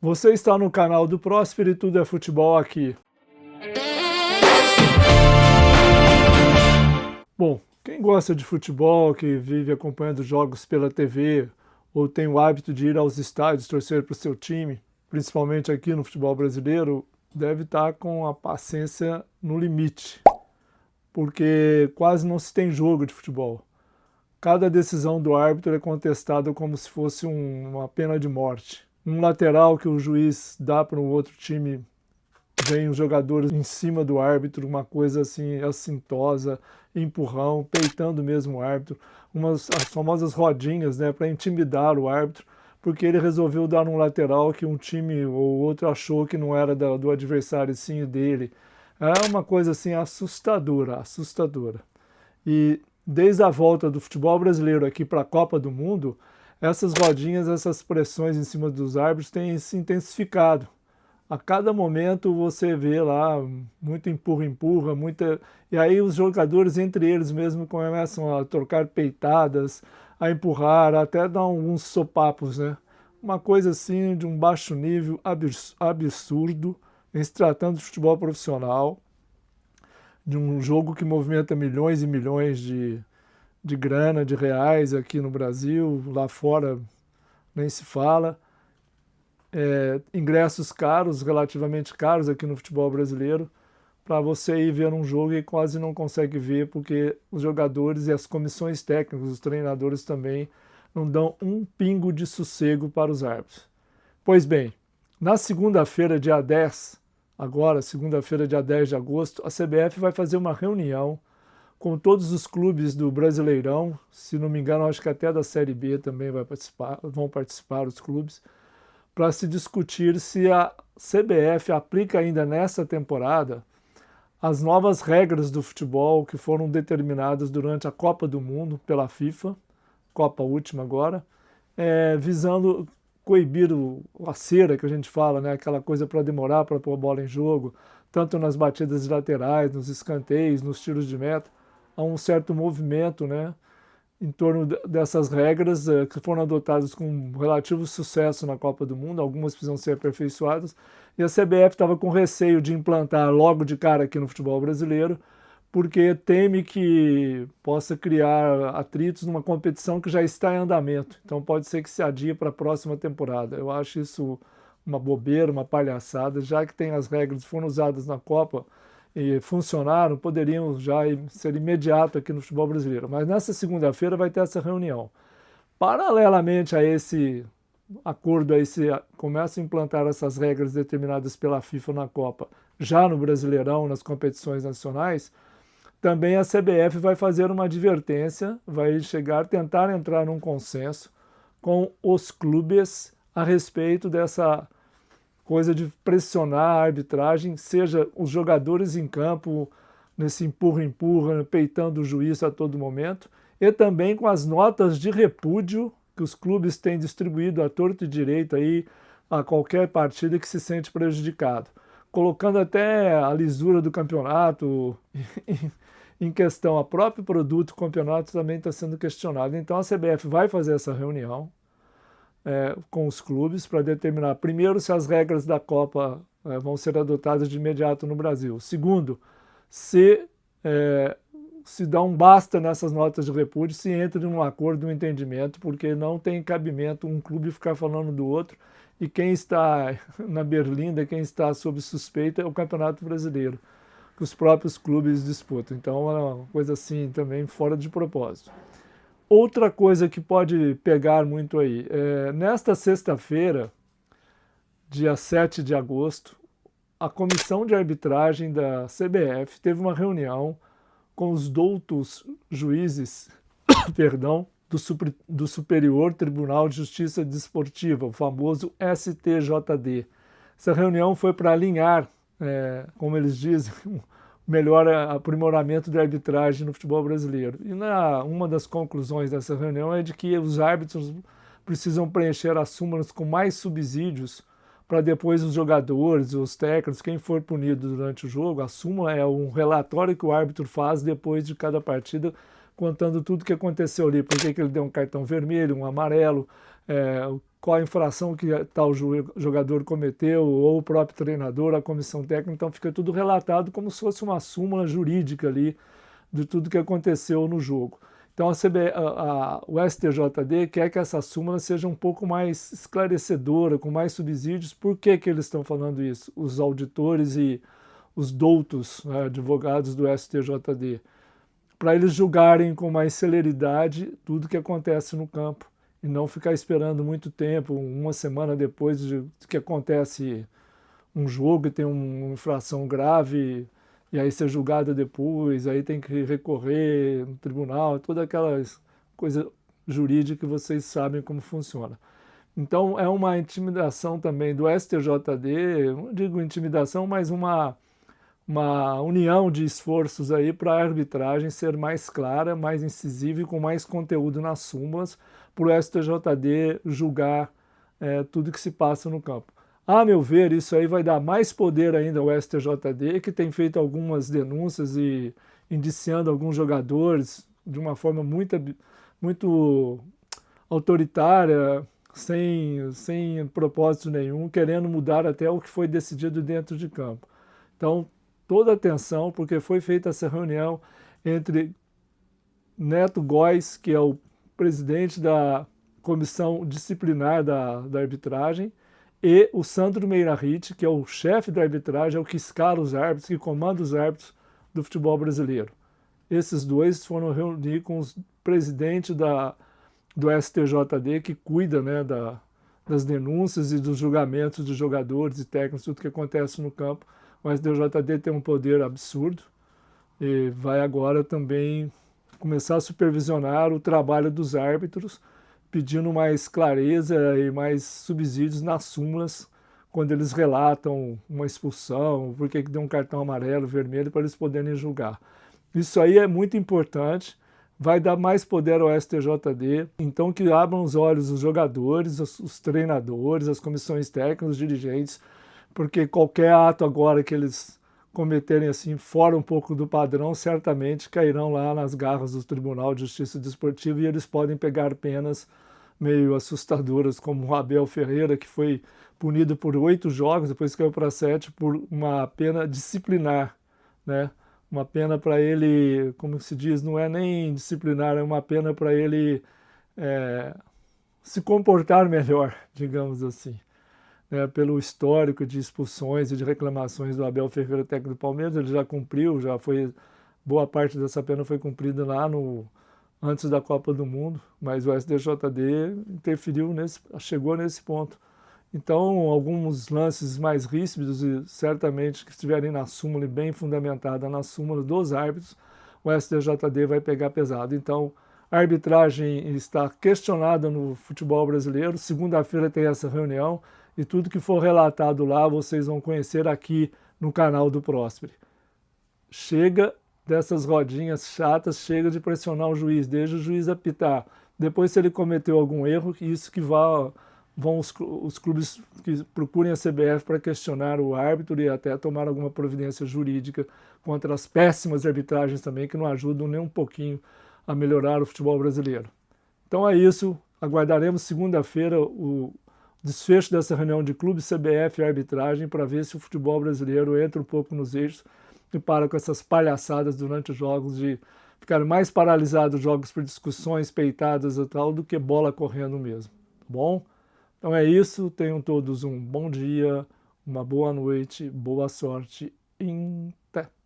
Você está no canal do Próspero e tudo é futebol aqui. Bom, quem gosta de futebol, que vive acompanhando jogos pela TV ou tem o hábito de ir aos estádios torcer para o seu time, principalmente aqui no futebol brasileiro, deve estar com a paciência no limite, porque quase não se tem jogo de futebol. Cada decisão do árbitro é contestada como se fosse uma pena de morte. Um lateral que o juiz dá para um outro time, vem os jogadores em cima do árbitro, uma coisa assim assintosa, empurrão, peitando mesmo o árbitro, as famosas rodinhas, né, para intimidar o árbitro, porque ele resolveu dar um lateral que um time ou outro achou que não era do adversário, sim dele. É uma coisa assim assustadora, assustadora. E desde a volta do futebol brasileiro aqui para a Copa do Mundo, essas rodinhas, essas pressões em cima dos árbitros têm se intensificado. A cada momento você vê lá muito empurra, muita. E aí os jogadores entre eles mesmo começam a trocar peitadas, a empurrar, até dar alguns sopapos, né? Uma coisa assim de um baixo nível absurdo, em se tratando de futebol profissional, de um jogo que movimenta milhões e milhões de grana, de reais aqui no Brasil, lá fora nem se fala. Ingressos caros, relativamente caros aqui no futebol brasileiro, para você ir ver um jogo e quase não consegue ver, porque os jogadores e as comissões técnicas, os treinadores também, não dão um pingo de sossego para os árbitros. Pois bem, na segunda-feira, dia 10, agora, segunda-feira, dia 10 de agosto, a CBF vai fazer uma reunião com todos os clubes do Brasileirão, se não me engano, acho que até da Série B também vão participar os clubes, para se discutir se a CBF aplica ainda nessa temporada as novas regras do futebol que foram determinadas durante a Copa do Mundo pela FIFA, Copa última agora, visando coibir a cera que a gente fala, né? Aquela coisa para demorar para pôr a bola em jogo, tanto nas batidas laterais, nos escanteios, nos tiros de meta, há um certo movimento, né, em torno dessas regras que foram adotadas com relativo sucesso na Copa do Mundo, algumas precisam ser aperfeiçoadas, e a CBF estava com receio de implantar logo de cara aqui no futebol brasileiro, porque teme que possa criar atritos numa competição que já está em andamento. Então pode ser que se adie para a próxima temporada. Eu acho isso uma bobeira, uma palhaçada, já que tem as regras que foram usadas na Copa e funcionaram, poderiam já ser imediato aqui no futebol brasileiro. Mas nessa segunda-feira vai ter essa reunião. Paralelamente a esse acordo, aí se começa a implantar essas regras determinadas pela FIFA na Copa, já no Brasileirão, nas competições nacionais, também a CBF vai fazer uma advertência, vai tentar entrar num consenso com os clubes a respeito dessa coisa de pressionar a arbitragem, seja os jogadores em campo, nesse empurra, peitando o juiz a todo momento, e também com as notas de repúdio que os clubes têm distribuído à torto e direito aí a qualquer partida que se sente prejudicado, colocando até a lisura do campeonato em questão. O próprio produto, o campeonato também está sendo questionado. Então a CBF vai fazer essa reunião com os clubes para determinar, primeiro, se as regras da Copa vão ser adotadas de imediato no Brasil. Segundo, se dá um basta nessas notas de repúdio, se entra num acordo, num entendimento, porque não tem cabimento um clube ficar falando do outro, e quem está na berlinda, quem está sob suspeita é o Campeonato Brasileiro, que os próprios clubes disputam. Então é uma coisa assim também fora de propósito. Outra coisa que pode pegar muito aí, nesta sexta-feira, dia 7 de agosto, a comissão de arbitragem da CBF teve uma reunião com os doutos juízes perdão, do Superior Tribunal de Justiça Desportiva, o famoso STJD. Essa reunião foi para alinhar, como eles dizem, melhor aprimoramento da arbitragem no futebol brasileiro. E uma das conclusões dessa reunião é de que os árbitros precisam preencher as súmulas com mais subsídios para depois os jogadores, os técnicos, quem for punido durante o jogo. A súmula é um relatório que o árbitro faz depois de cada partida, contando tudo o que aconteceu ali, por que ele deu um cartão vermelho, um amarelo, qual a infração que tal jogador cometeu, ou o próprio treinador, a comissão técnica, então fica tudo relatado como se fosse uma súmula jurídica ali de tudo que aconteceu no jogo. Então o STJD quer que essa súmula seja um pouco mais esclarecedora, com mais subsídios. Por que que eles estão falando isso? Os auditores e os doutos, né, advogados do STJD, para eles julgarem com mais celeridade tudo que acontece no campo e não ficar esperando muito tempo, uma semana depois de que acontece um jogo e tem uma infração grave, e aí ser julgada depois, aí tem que recorrer no tribunal, toda aquela coisa jurídica que vocês sabem como funciona. Então é uma intimidação também do STJD, não digo intimidação, mas uma união de esforços aí para a arbitragem ser mais clara, mais incisiva e com mais conteúdo nas súmulas, para o STJD julgar tudo que se passa no campo. A meu ver, isso aí vai dar mais poder ainda ao STJD, que tem feito algumas denúncias e indiciando alguns jogadores de uma forma muito autoritária, sem propósito nenhum, querendo mudar até o que foi decidido dentro de campo. Então, toda atenção, porque foi feita essa reunião entre Neto Góes, que é o presidente da comissão disciplinar da arbitragem, e o Sandro Meirahit, que é o chefe da arbitragem, é o que escala os árbitros, que comanda os árbitros do futebol brasileiro. Esses dois foram reunir com os presidentes do STJD, que cuida, né, das denúncias e dos julgamentos dos jogadores e técnicos, tudo que acontece no campo. O STJD tem um poder absurdo e vai agora também começar a supervisionar o trabalho dos árbitros, pedindo mais clareza e mais subsídios nas súmulas quando eles relatam uma expulsão, por que deu um cartão amarelo, vermelho, para eles poderem julgar. Isso aí é muito importante, vai dar mais poder ao STJD, então que abram os olhos os jogadores, os treinadores, as comissões técnicas, os dirigentes, porque qualquer ato agora que eles cometerem assim, fora um pouco do padrão, certamente cairão lá nas garras do Tribunal de Justiça Desportiva e eles podem pegar penas meio assustadoras, como o Abel Ferreira, que foi punido por 8 jogos, depois caiu para 7, por uma pena disciplinar, né? Uma pena para ele, como se diz, não é nem disciplinar, é uma pena para ele se comportar melhor, digamos assim. Pelo histórico de expulsões e de reclamações do Abel Ferreira, técnico do Palmeiras, ele já cumpriu, já foi, boa parte dessa pena foi cumprida lá antes da Copa do Mundo, mas o STJD interferiu chegou nesse ponto. Então, alguns lances mais ríspidos e certamente que estiverem na súmula e bem fundamentada na súmula dos árbitros, o STJD vai pegar pesado. Então, a arbitragem está questionada no futebol brasileiro. Segunda-feira tem essa reunião e tudo que for relatado lá vocês vão conhecer aqui no canal do Prospere. Chega dessas rodinhas chatas, chega de pressionar o juiz, deixa o juiz apitar. Depois, se ele cometeu algum erro, isso que vão os clubes que procurem a CBF para questionar o árbitro e até tomar alguma providência jurídica contra as péssimas arbitragens também, que não ajudam nem um pouquinho a melhorar o futebol brasileiro. Então é isso, aguardaremos segunda-feira o desfecho dessa reunião de clube, CBF e arbitragem para ver se o futebol brasileiro entra um pouco nos eixos e para com essas palhaçadas durante os jogos de ficar mais paralisados os jogos por discussões peitadas e tal do que bola correndo mesmo, tá bom? Então é isso, tenham todos um bom dia, uma boa noite, boa sorte, até!